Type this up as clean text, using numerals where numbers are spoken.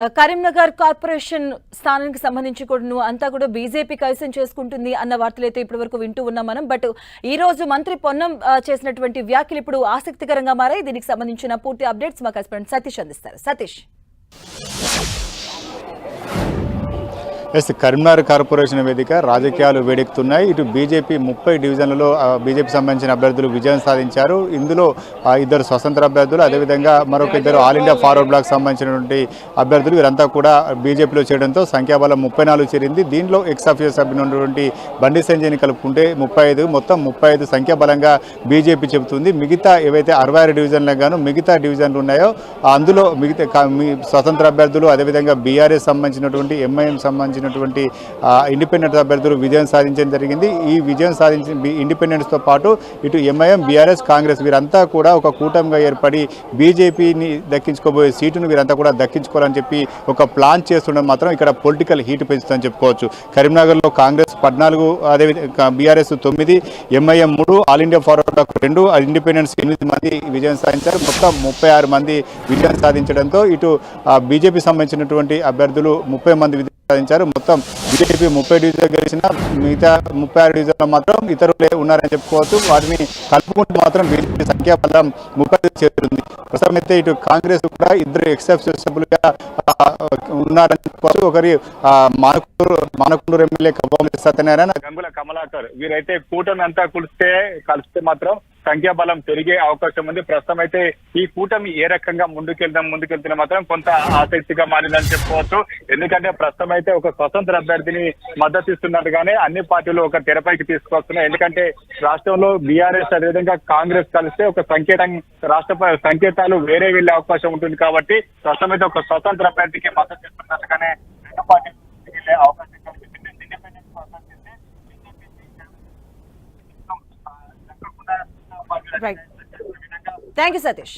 Karimnagar corporation స్థానానికి సంబంధించి కూడా అంతా కూడా బీజేపీ కైవసం చేసుకుంటుంది అన్న వార్తలైతే ఇప్పటి వరకు వింటూ ఉన్నాం మనం. బట్ ఈ రోజు మంత్రి పొన్నం చేసినటువంటి వ్యాఖ్యలు ఇప్పుడు ఆసక్తికరంగా మారాయి. దీనికి సంబంధించిన పూర్తి అప్డేట్స్ మా కరెస్పాండెంట్ సతీష్ అందిస్తారు. సతీష్. కరీంనగర్ కార్పొరేషన్ వేదిక రాజకీయాలు వేడెక్కుతున్నాయి. ఇటు బీజేపీ 30 డివిజన్లలో బీజేపీ సంబంధించిన అభ్యర్థులు విజయం సాధించారు. ఇందులో 2 స్వతంత్ర అభ్యర్థులు, అదేవిధంగా మరొక 2 ఆల్ ఇండియా ఫార్వర్డ్ బ్లాక్ సంబంధించినటువంటి అభ్యర్థులు వీరంతా కూడా బీజేపీలో చేయడంతో సంఖ్యాబలం 34 చేరింది. దీనిలో ఎక్స్ అఫియో సభ్యులు ఉన్నటువంటి బండి సంజయ్ని కలుపుకుంటే 35, మొత్తం 35 సంఖ్యాబలంగా బీజేపీ చెబుతుంది. మిగతా ఏవైతే 66 డివిజన్లకు గాను మిగతా డివిజన్లు ఉన్నాయో అందులో మిగతా స్వతంత్ర అభ్యర్థులు, అదేవిధంగా బీఆర్ఎస్ సంబంధించినటువంటి ఎంఐఎం సంబంధించిన ఇండిపెండెంట్ అభ్యర్థులు విజయం సాధించడం జరిగింది. ఈ విజయం సాధించిన ఇండిపెండెంట్స్తో పాటు ఇటు ఎంఐఎం, బీఆర్ఎస్, కాంగ్రెస్ వీరంతా కూడా ఒక కూటమిగా ఏర్పడి బీజేపీని దక్కించుకోబోయే సీటును వీరంతా కూడా దక్కించుకోవాలని చెప్పి ఒక ప్లాన్ చేస్తుండడం మాత్రం ఇక్కడ పొలిటికల్ హీట్ పెంచుతుందని చెప్పుకోవచ్చు. కరీంనగర్లో కాంగ్రెస్ 14, అదేవిధంగా బీఆర్ఎస్ 9, ఎంఐఎం 3, ఆల్ ఇండియా ఫార్వర్డ్ బ్లాక్ 2, ఇండిపెండెంట్స్ 8 మంది విజయం సాధించారు. మొత్తం 36 మంది విజయం సాధించడంతో ఇటు బీజేపీ సంబంధించినటువంటి అభ్యర్థులు 30 మంది సాధించారు. మొత్తం బీజేపీ 30 డివిజన్లు గెలిచిన మిగతా 36 డివిజన్లు మాత్రం ఇతరులే ఉన్నారని చెప్పుకోవచ్చు. వాటిని కలుపుకుంటే మాత్రం బీజేపీ సంఖ్యాబలం 30 చేరుతుంది. ప్రస్తుతం అయితే ఇటు కాంగ్రెస్ కూడా 2 ఎక్సెప్షన్స్గా ఉన్నారని చెప్పుకోవచ్చు. ఒకరి మానకొండూరు ఎమ్మెల్యే కవ్వంశెట్టి సత్యనారాయణ, గంగుల కమలాకర్ వీరైతే కూటమి అంతా కలిస్తే మాత్రం సంఖ్యాబలం పెరిగే అవకాశం ఉంది. ప్రస్తుతం అయితే ఈ కూటమి ఏ రకంగా ముందుకెళ్తున్నా మాత్రం కొంత ఆసక్తిగా మారిందని చెప్పుకోవచ్చు. ఎందుకంటే ప్రస్తుతం అయితే ఒక స్వతంత్ర అభ్యర్థిని మద్దతు ఇస్తున్నట్టుగానే అన్ని పార్టీలు ఒక తెరపైకి తీసుకొస్తున్నాయి. ఎందుకంటే రాష్ట్రంలో బీఆర్ఎస్ అదేవిధంగా కాంగ్రెస్ కలిస్తే ఒక రాష్ట్ర సంకేతాలు వేరే వెళ్లే అవకాశం ఉంటుంది. కాబట్టి ప్రస్తుతం అయితే ఒక స్వతంత్ర అభ్యర్థికి మద్దతు ఇస్తున్నట్టుగానే 2 పార్టీలు వెళ్లే అవకాశం కనిపిస్తుంది. Right. Thank you, Satish.